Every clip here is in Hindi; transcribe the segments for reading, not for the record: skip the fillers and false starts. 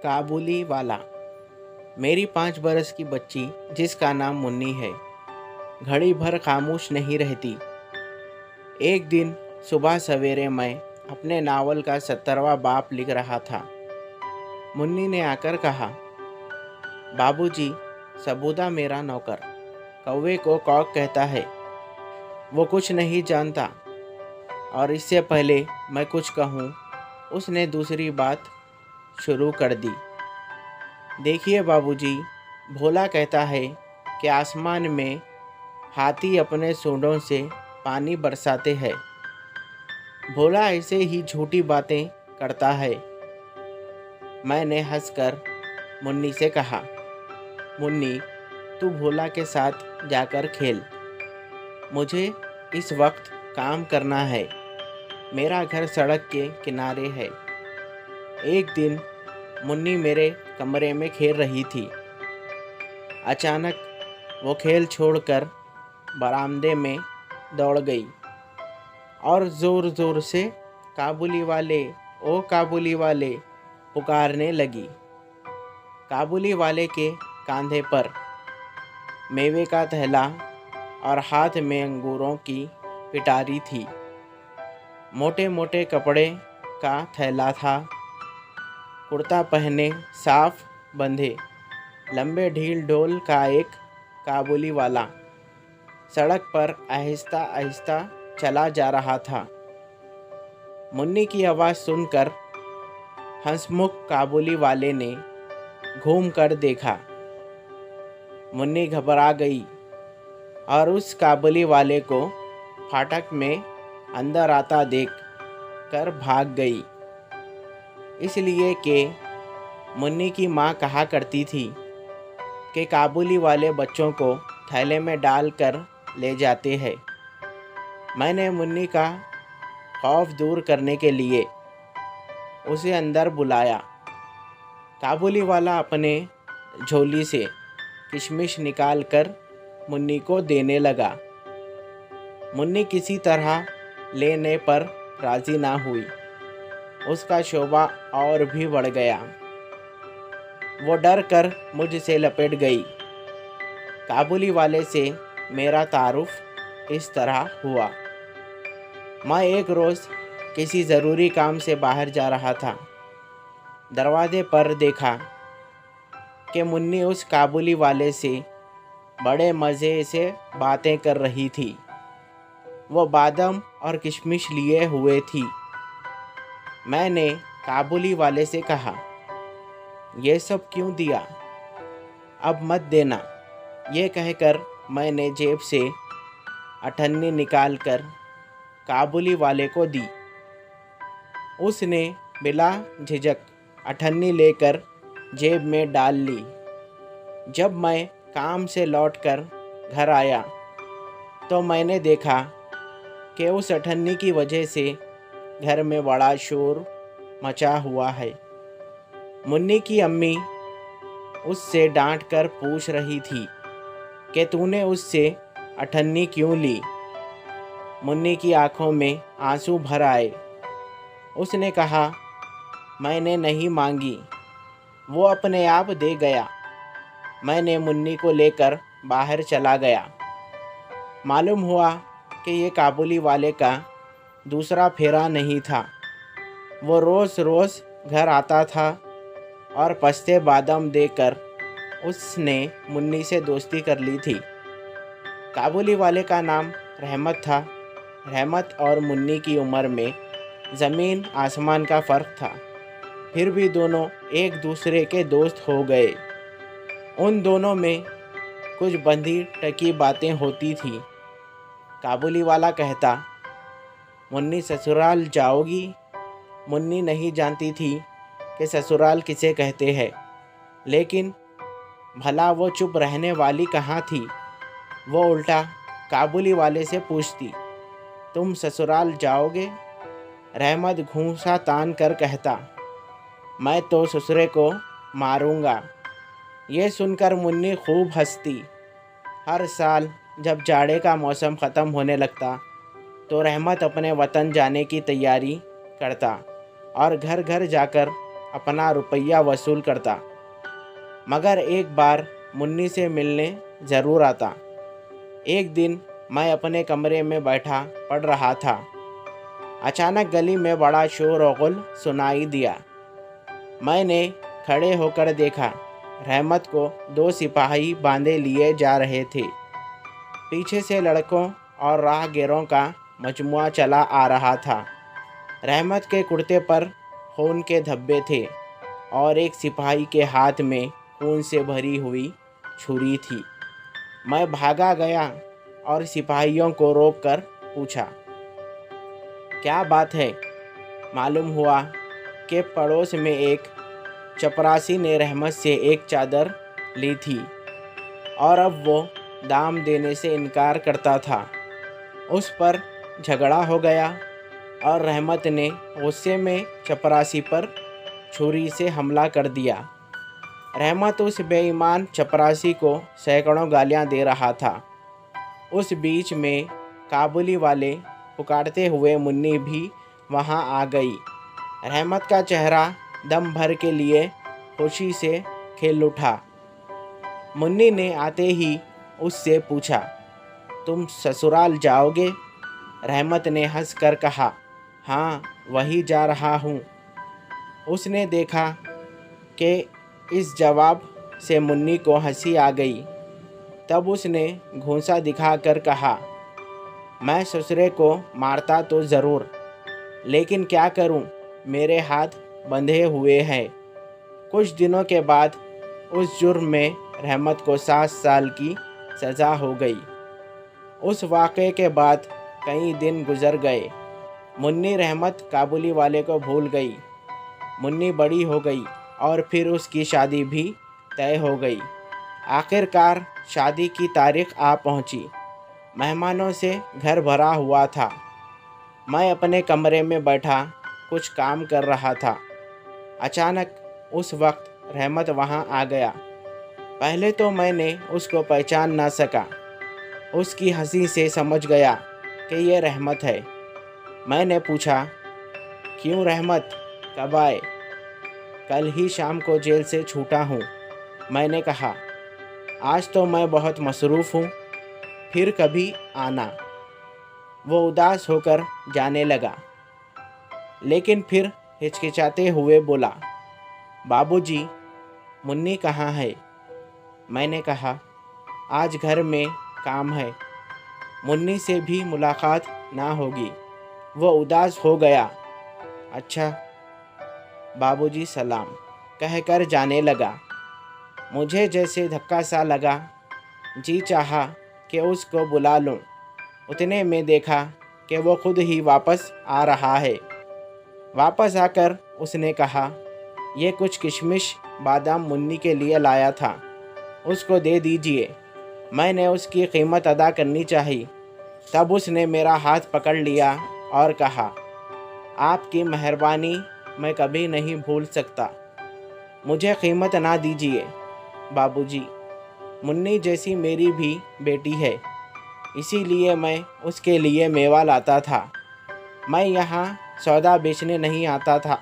काबुली वाला। मेरी 5 बरस की बच्ची जिसका नाम मुन्नी है, घड़ी भर खामोश नहीं रहती। एक दिन सुबह सवेरे मैं अपने नावल का 70वां बाप लिख रहा था। मुन्नी ने आकर कहा, बाबूजी, सबूदा मेरा नौकर कौवे को कॉक कहता है। वो कुछ नहीं जानता और इससे पहले मैं कुछ कहूँ उसने दूसरी बात शुरू कर दी। देखिए बाबूजी, भोला कहता है कि आसमान में हाथी अपने सूंडों से पानी बरसाते हैं। भोला ऐसे ही झूठी बातें करता है। मैंने हंसकर मुन्नी से कहा, मुन्नी, तू भोला के साथ जाकर खेल। मुझे इस वक्त काम करना है। मेरा घर सड़क के किनारे है। एक दिन मुन्नी मेरे कमरे में खेल रही थी। अचानक वो खेल छोड़कर बरामदे में दौड़ गई और ज़ोर ज़ोर से काबुली वाले, ओ काबुली वाले पुकारने लगी। काबुली वाले के कंधे पर मेवे का थैला और हाथ में अंगूरों की पिटारी थी। मोटे मोटे कपड़े का थैला था। कुर्ता पहने, साफ बंधे, लंबे ढील ढोल का एक काबुली वाला सड़क पर आहिस्ता आहिस्ता चला जा रहा था। मुन्नी की आवाज़ सुनकर हंसमुख काबुली वाले ने घूम कर देखा। मुन्नी घबरा गई और उस काबुली वाले को फाटक में अंदर आता देख कर भाग गई। इसलिए कि मुन्नी की माँ कहा करती थी कि काबुली वाले बच्चों को थैले में डाल कर ले जाते हैं। मैंने मुन्नी का खौफ दूर करने के लिए उसे अंदर बुलाया। काबुली वाला अपने झोली से किशमिश निकाल कर मुन्नी को देने लगा। मुन्नी किसी तरह लेने पर राज़ी ना हुई। उसका शोभा और भी बढ़ गया। वो डर कर मुझसे लपेट गई। काबुली वाले से मेरा तारुफ इस तरह हुआ। मैं एक रोज़ किसी ज़रूरी काम से बाहर जा रहा था। दरवाजे पर देखा कि मुन्नी उस काबुली वाले से बड़े मज़े से बातें कर रही थी। वो बादाम और किशमिश लिए हुए थी। मैंने काबुली वाले से कहा, ये सब क्यों दिया? अब मत देना। ये कहकर मैंने जेब से अठन्नी निकाल कर काबुली वाले को दी। उसने बिला झिझक अठन्नी लेकर जेब में डाल ली। जब मैं काम से लौटकर घर आया तो मैंने देखा कि उस अठन्नी की वजह से घर में बड़ा शोर मचा हुआ है। मुन्नी की अम्मी उससे डांट कर पूछ रही थी कि तूने उससे अठन्नी क्यों ली। मुन्नी की आंखों में आंसू भर आए। उसने कहा, मैंने नहीं मांगी, वो अपने आप दे गया। मैंने मुन्नी को लेकर बाहर चला गया। मालूम हुआ कि ये काबुली वाले का दूसरा फेरा नहीं था। वो रोज़ रोज़ घर आता था और पस्ते बादाम देकर उसने मुन्नी से दोस्ती कर ली थी। काबुली वाले का नाम रहमत था। रहमत और मुन्नी की उम्र में ज़मीन आसमान का फ़र्क था। फिर भी दोनों एक दूसरे के दोस्त हो गए। उन दोनों में कुछ बंधी टकी बातें होती थी। काबुली वाला कहता, मुन्नी ससुराल जाओगी? मुन्नी नहीं जानती थी कि ससुराल किसे कहते हैं, लेकिन भला वो चुप रहने वाली कहाँ थी। वो उल्टा काबुली वाले से पूछती, तुम ससुराल जाओगे? रहमत घूंसा तान कर कहता, मैं तो ससुरे को मारूंगा। ये सुनकर मुन्नी खूब हंसती। हर साल जब जाड़े का मौसम ख़त्म होने लगता तो रहमत अपने वतन जाने की तैयारी करता और घर घर जाकर अपना रुपया वसूल करता, मगर एक बार मुन्नी से मिलने ज़रूर आता। एक दिन मैं अपने कमरे में बैठा पढ़ रहा था। अचानक गली में बड़ा शोर और गुल सुनाई दिया। मैंने खड़े होकर देखा, रहमत को दो सिपाही बांधे लिए जा रहे थे। पीछे से लड़कों और राहगीरों का मजमुआ चला आ रहा था। रहमत के कुर्ते पर खून के धब्बे थे और एक सिपाही के हाथ में खून से भरी हुई छुरी थी। मैं भागा गया और सिपाहियों को रोककर पूछा, क्या बात है? मालूम हुआ कि पड़ोस में एक चपरासी ने रहमत से एक चादर ली थी और अब वो दाम देने से इनकार करता था। उस पर झगड़ा हो गया और रहमत ने गुस्से में चपरासी पर छुरी से हमला कर दिया। रहमत उस बेईमान चपरासी को सैकड़ों गालियां दे रहा था। उस बीच में काबुली वाले पुकारते हुए मुन्नी भी वहां आ गई। रहमत का चेहरा दम भर के लिए खुशी से खिल उठा। मुन्नी ने आते ही उससे पूछा, तुम ससुराल जाओगे? रहमत ने हंसकर कहा, हाँ, वही जा रहा हूँ। उसने देखा कि इस जवाब से मुन्नी को हंसी आ गई। तब उसने घूंसा दिखाकर कहा, मैं ससुरे को मारता तो ज़रूर, लेकिन क्या करूं, मेरे हाथ बंधे हुए हैं। कुछ दिनों के बाद उस जुर्म में रहमत को 7 साल की सज़ा हो गई। उस वाक़े के बाद कई दिन गुजर गए। मुन्नी रहमत काबुली वाले को भूल गई। मुन्नी बड़ी हो गई और फिर उसकी शादी भी तय हो गई। आखिरकार शादी की तारीख आ पहुंची। मेहमानों से घर भरा हुआ था। मैं अपने कमरे में बैठा कुछ काम कर रहा था। अचानक उस वक्त रहमत वहां आ गया। पहले तो मैंने उसको पहचान ना सका। उसकी हंसी से समझ गया कि ये रहमत है। मैंने पूछा, क्यों रहमत, कब आए? कल ही शाम को जेल से छूटा हूँ, मैंने कहा। आज तो मैं बहुत मसरूफ़ हूँ, फिर कभी आना। वो उदास होकर जाने लगा, लेकिन फिर हिचकिचाते हुए बोला, बाबूजी, मुन्नी कहाँ है? मैंने कहा, आज घर में काम है, मुन्नी से भी मुलाकात ना होगी। वो उदास हो गया। अच्छा बाबूजी, सलाम कहकर जाने लगा। मुझे जैसे धक्का सा लगा। जी चाहा कि उसको बुला लूं। उतने में देखा कि वो खुद ही वापस आ रहा है। वापस आकर उसने कहा, ये कुछ किशमिश बादाम मुन्नी के लिए लाया था, उसको दे दीजिए। मैंने उसकी कीमत अदा करनी चाहिए। तब उसने मेरा हाथ पकड़ लिया और कहा, आपकी मेहरबानी मैं कभी नहीं भूल सकता। मुझे कीमत ना दीजिए बाबूजी। मुन्नी जैसी मेरी भी बेटी है, इसीलिए मैं उसके लिए मेवा लाता था। मैं यहाँ सौदा बेचने नहीं आता था।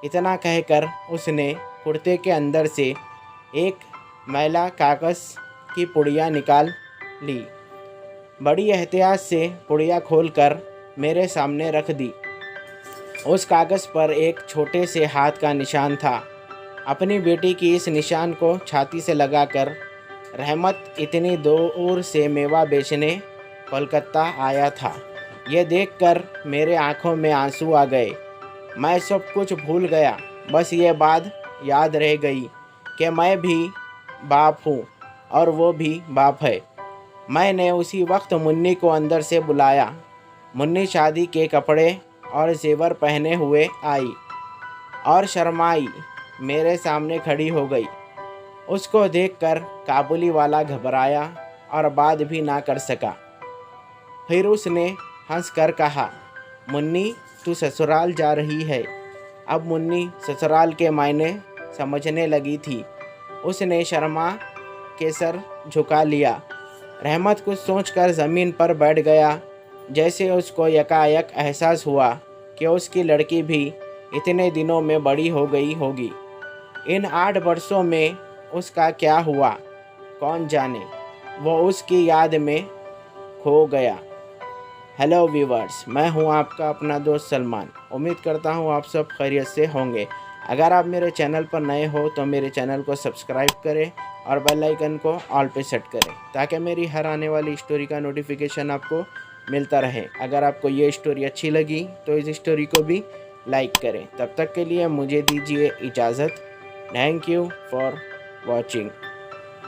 इतना कहकर उसने कुर्ते के अंदर से एक मैला कागज़ की पुड़िया निकाल ली। बड़ी एहतियात से पुड़िया खोलकर मेरे सामने रख दी। उस कागज़ पर एक छोटे से हाथ का निशान था। अपनी बेटी की इस निशान को छाती से लगाकर रहमत इतनी दूर से मेवा बेचने कोलकाता आया था। यह देखकर मेरे आंखों में आंसू आ गए। मैं सब कुछ भूल गया। बस ये बात याद रह गई कि मैं भी बाप हूँ और वो भी बाप है। मैंने उसी वक्त मुन्नी को अंदर से बुलाया। मुन्नी शादी के कपड़े और जेवर पहने हुए आई और शर्माई मेरे सामने खड़ी हो गई। उसको देखकर काबुली वाला घबराया और बात भी ना कर सका। फिर उसने हंसकर कहा, मुन्नी, तू ससुराल जा रही है। अब मुन्नी ससुराल के मायने समझने लगी थी। उसने शर्मा के सर झुका लिया। रहमत कुछ सोचकर ज़मीन पर बैठ गया। जैसे उसको यकायक एहसास हुआ कि उसकी लड़की भी इतने दिनों में बड़ी हो गई होगी। इन 8 वर्षों में उसका क्या हुआ कौन जाने, वो उसकी याद में खो गया। हेलो व्यूवर्स, मैं हूं आपका अपना दोस्त सलमान। उम्मीद करता हूं आप सब खैरियत से होंगे। अगर आप मेरे चैनल पर नए हो तो मेरे चैनल को सब्सक्राइब करें और बेल आइकन को ऑल पे सेट करें ताकि मेरी हर आने वाली स्टोरी का नोटिफिकेशन आपको मिलता रहे। अगर आपको ये स्टोरी अच्छी लगी तो इस स्टोरी को भी लाइक करें। तब तक के लिए मुझे दीजिए इजाज़त। Thank you for watching.